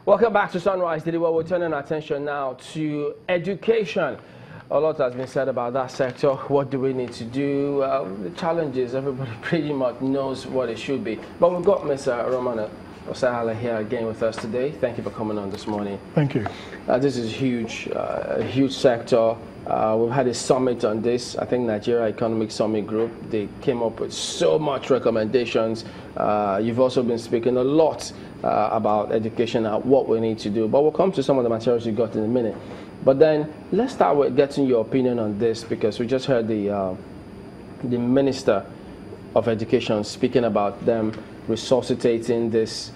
Welcome back to Sunrise Daily, where we're turning our attention now to education. A lot has been said about that sector. What do we need to do? The challenges, everybody pretty much knows what it should be. But we've got Mr. Oseghale here again with us today. Thank you for coming on this morning. Thank you. This is huge, a huge sector. We've had a summit on this. I think Nigeria Economic Summit Group, they came up with so much recommendations. You've also been speaking a lot about education and what we need to do. But we'll come to some of the materials you got in a minute. But then let's start with getting your opinion on this, because we just heard the Minister of Education speaking about them resuscitating this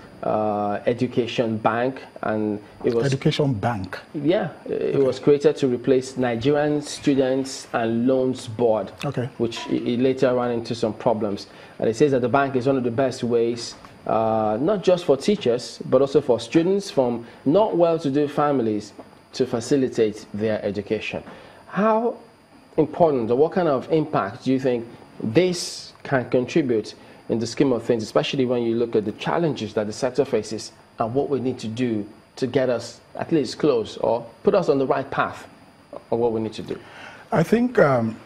education bank, and it was education bank. Yeah, it was created to replace Nigerian Students and Loans Board, which it later ran into some problems. And it says that the bank is one of the best ways, not just for teachers, but also for students from not well-to-do families to facilitate their education. How important, or what kind of impact do you think this can contribute in the scheme of things, especially when you look at the challenges that the sector faces and what we need to do to get us at least close or put us on the right path of what we need to do? I think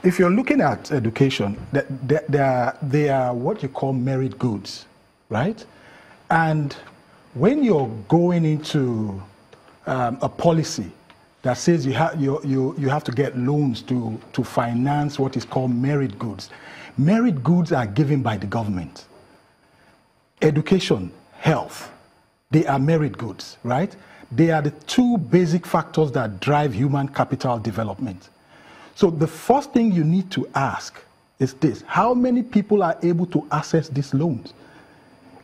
if you're looking at education, they are what you call merit goods, right? And when you're going into a policy that says you have to get loans to finance what is called merit goods. Merit goods are given by the government. Education, health, they are merit goods, right? They are the two basic factors that drive human capital development. So the first thing you need to ask is this: how many people are able to access these loans?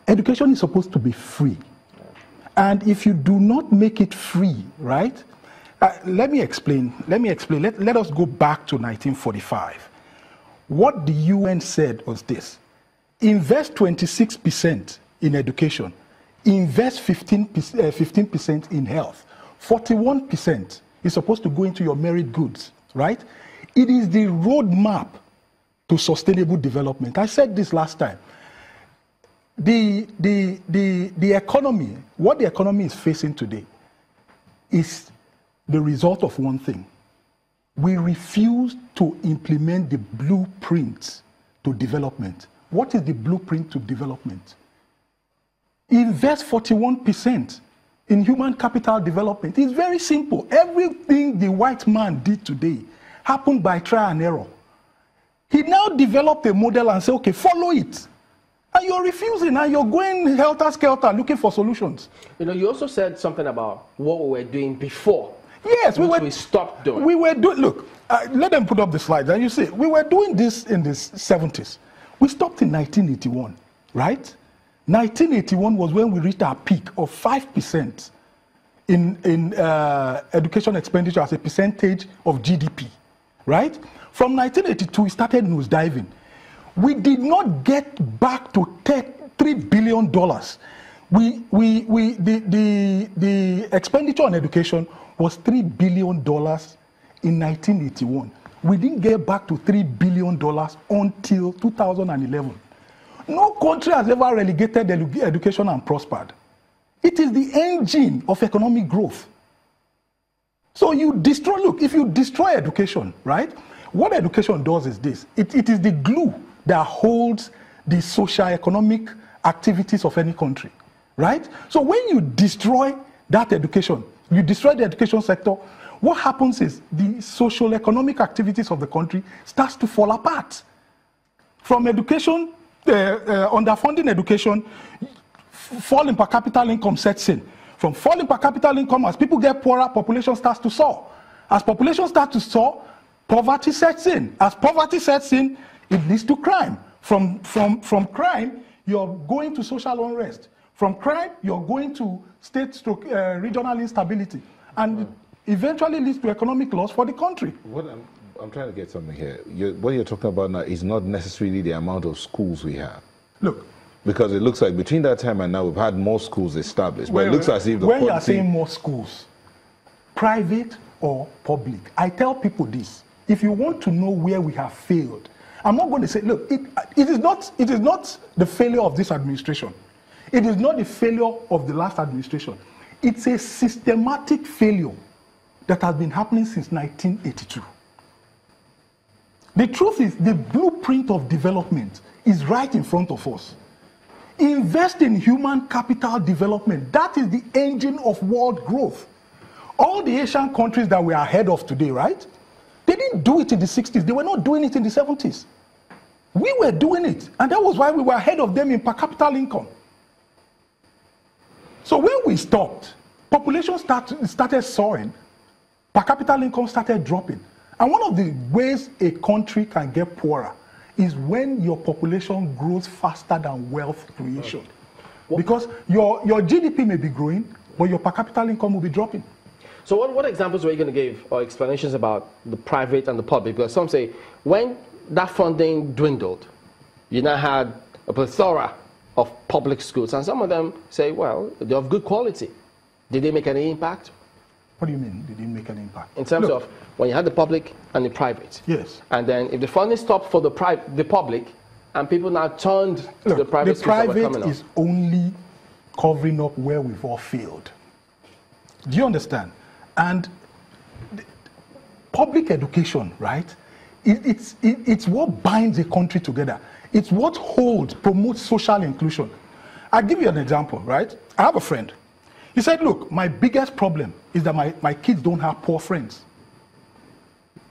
Education is supposed to be free. And if you do not make it free, right? Let me explain. Let us go back to 1945. What the UN said was this: invest 26% in education, invest 15% in health, 41% is supposed to go into your merit goods, right? It is the roadmap to sustainable development. I said this last time. The economy, what the economy is facing today is the result of one thing. We refuse to implement the blueprint to development. What is the blueprint to development? Invest 41% in human capital development. It's very simple. Everything the white man did today happened by trial and error. He now developed a model and said, okay, follow it. And you're refusing, and you're going helter-skelter looking for solutions. You know, you also said something about what we were doing before. Yes, we stopped doing. We were doing, look, let them put up the slides, and you see, we were doing this in the 70s. We stopped in 1981, right? 1981 was when we reached our peak of 5% in education expenditure as a percentage of GDP, right? From 1982, we started nosediving. We did not get back to $3 billion. The expenditure on education was $3 billion in 1981. We didn't get back to $3 billion until 2011. No country has ever relegated education and prospered. It is the engine of economic growth. So you destroy, look, if you destroy education, right? What education does is this. It is the glue that holds the socio-economic activities of any country, right? So when you destroy that education, you destroy the education sector, what happens is the social economic activities of the country starts to fall apart. From education, underfunding education, falling per capita income sets in. From falling per capita income, as people get poorer, population starts to soar. As population starts to soar, poverty sets in. As poverty sets in, it leads to crime. From crime, you're going to social unrest. From crime, you're going to regional instability, and eventually leads to economic loss for the country. What I'm trying to get something here. What you're talking about now is not necessarily the amount of schools we have. Look, because it looks like between that time and now we've had more schools established. But it looks as if the when you are saying more schools, private or public, I tell people this: if you want to know where we have failed, I'm not going to say, look, it is not the failure of this administration. It is not the failure of the last administration. It's a systematic failure that has been happening since 1982. The truth is, the blueprint of development is right in front of us. Invest in human capital development. That is the engine of world growth. All the Asian countries that we are ahead of today, right? They didn't do it in the 60s. They were not doing it in the 70s. We were doing it. And that was why we were ahead of them in per capita income. So when we stopped, population started soaring, per capita income started dropping. And one of the ways a country can get poorer is when your population grows faster than wealth creation. Because your GDP may be growing, but your per capita income will be dropping. So what examples were you going to give or explanations about the private and the public? Because some say when that funding dwindled, you now had a plethora of public schools, and some of them say, well, they're of good quality. Did they make any impact? What do you mean they didn't make an impact? In terms of when you had the public and the private. Yes. And then if the funding stopped for the public and people now turned to the private schools that were coming up. The private is only covering up where we've all failed. Do you understand? And public education, right? It's what binds a country together. It's what promotes social inclusion. I'll give you an example, right? I have a friend. He said, look, my biggest problem is that my kids don't have poor friends.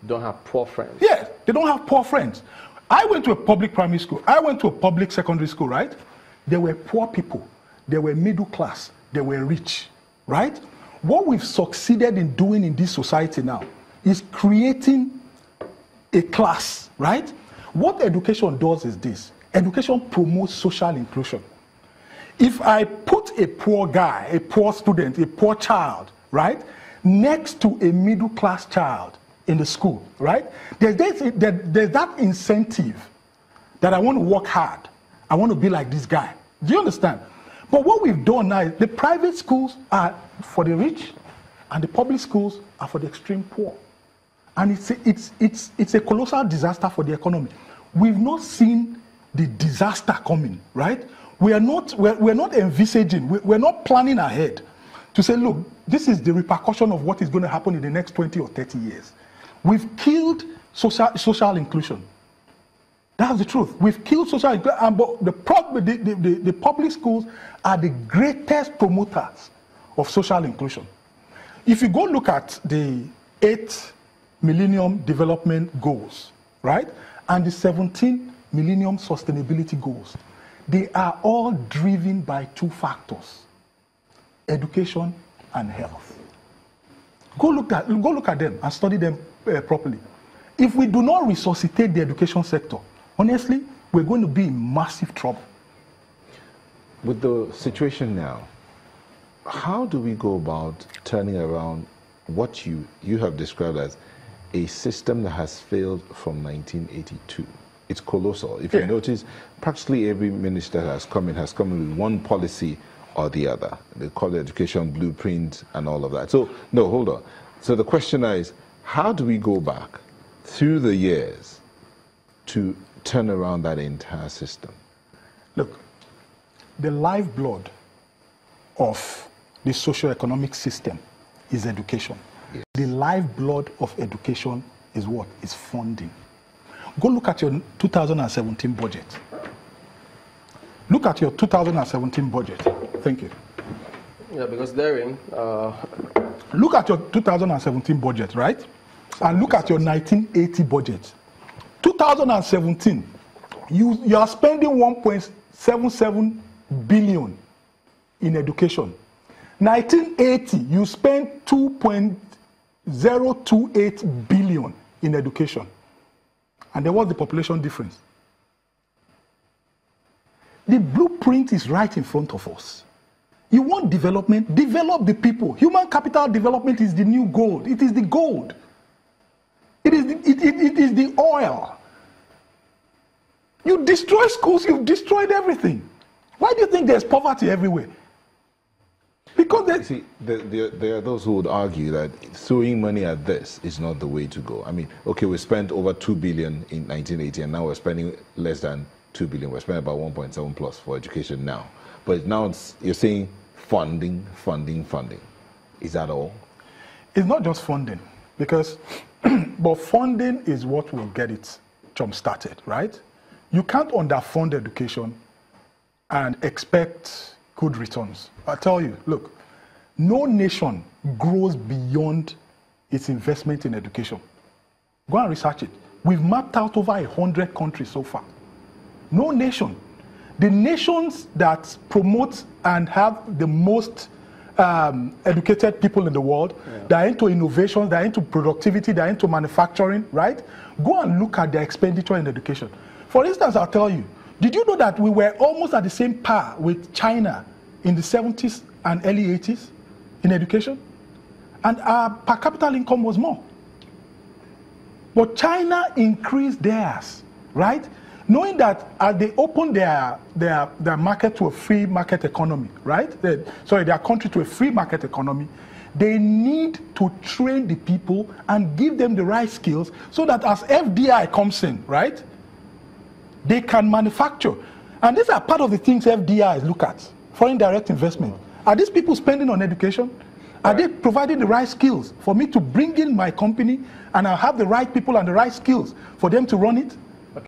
Don't have poor friends? Yeah, they don't have poor friends. I went to a public primary school. I went to a public secondary school, right? There were poor people. There were middle class. They were rich, right? What we've succeeded in doing in this society now is creating a class, right? What education does is this. Education promotes social inclusion. If I put a poor guy, a poor student, a poor child, right, next to a middle-class child in the school, right, there's that incentive that I want to work hard. I want to be like this guy. Do you understand? But what we've done now is the private schools are for the rich and the public schools are for the extreme poor. And it's a colossal disaster for the economy. We've not seen the disaster coming, right? We're not envisaging, we're not planning ahead to say, look, this is the repercussion of what is going to happen in the next 20 or 30 years. We've killed social inclusion. That's the truth. We've killed social inclusion. But the public schools are the greatest promoters of social inclusion. If you go look at the 8 Millennium Development Goals, right, and the 17 Millennium Sustainability Goals, they are all driven by 2 factors: education and health. Go look at them and study them properly. If we do not resuscitate the education sector, honestly, we're going to be in massive trouble. With the situation now, how do we go about turning around what you have described as a system that has failed from 1982? It's colossal. If you notice, practically every minister has come in with one policy or the other. They call it education blueprint and all of that. So, no, hold on. So the question is, how do we go back through the years to turn around that entire system? Look, the lifeblood of the socio-economic system is education. Yes. The lifeblood of education is what? Is funding. Go look at your 2017 budget. Look at your 2017 budget. Thank you. Yeah, because therein... Look at your 2017 budget, right? And look at your 1980 budget. 2017, you are spending 1.77 billion in education. 1980, you spent 2.028 billion in education. And then what's the population difference? The blueprint is right in front of us. You want development? Develop the people. Human capital development is the new gold. It is the gold. It is the oil. You destroy schools, you've destroyed everything. Why do you think there's poverty everywhere? Because see, there are those who would argue that throwing money at this is not the way to go. I mean, okay, we spent over 2 billion in 1980, and now we're spending less than 2 billion. We're spending about 1.7 plus for education now. But now you're saying funding. Is that all? It's not just funding, because but funding is what will get it jump-started, right? You can't underfund education and expect good returns. I tell you, look, no nation grows beyond its investment in education. Go and research it. We've mapped out over 100 countries so far. No nation. The nations that promote and have the most educated people in the world, they're into innovations, they're into productivity, they're into manufacturing, right? Go and look at their expenditure in education. For instance, I'll tell you, did you know that we were almost at the same par with China in the 70s and early 80s in education? And our per capita income was more. But China increased theirs, right? Knowing that as they opened their market to a free market economy, right? Their country to a free market economy, they need to train the people and give them the right skills so that as FDI comes in, right, they can manufacture. And these are part of the things FDIs look at, foreign direct investment. Are these people spending on education? Are they providing the right skills for me to bring in my company and I'll have the right people and the right skills for them to run it?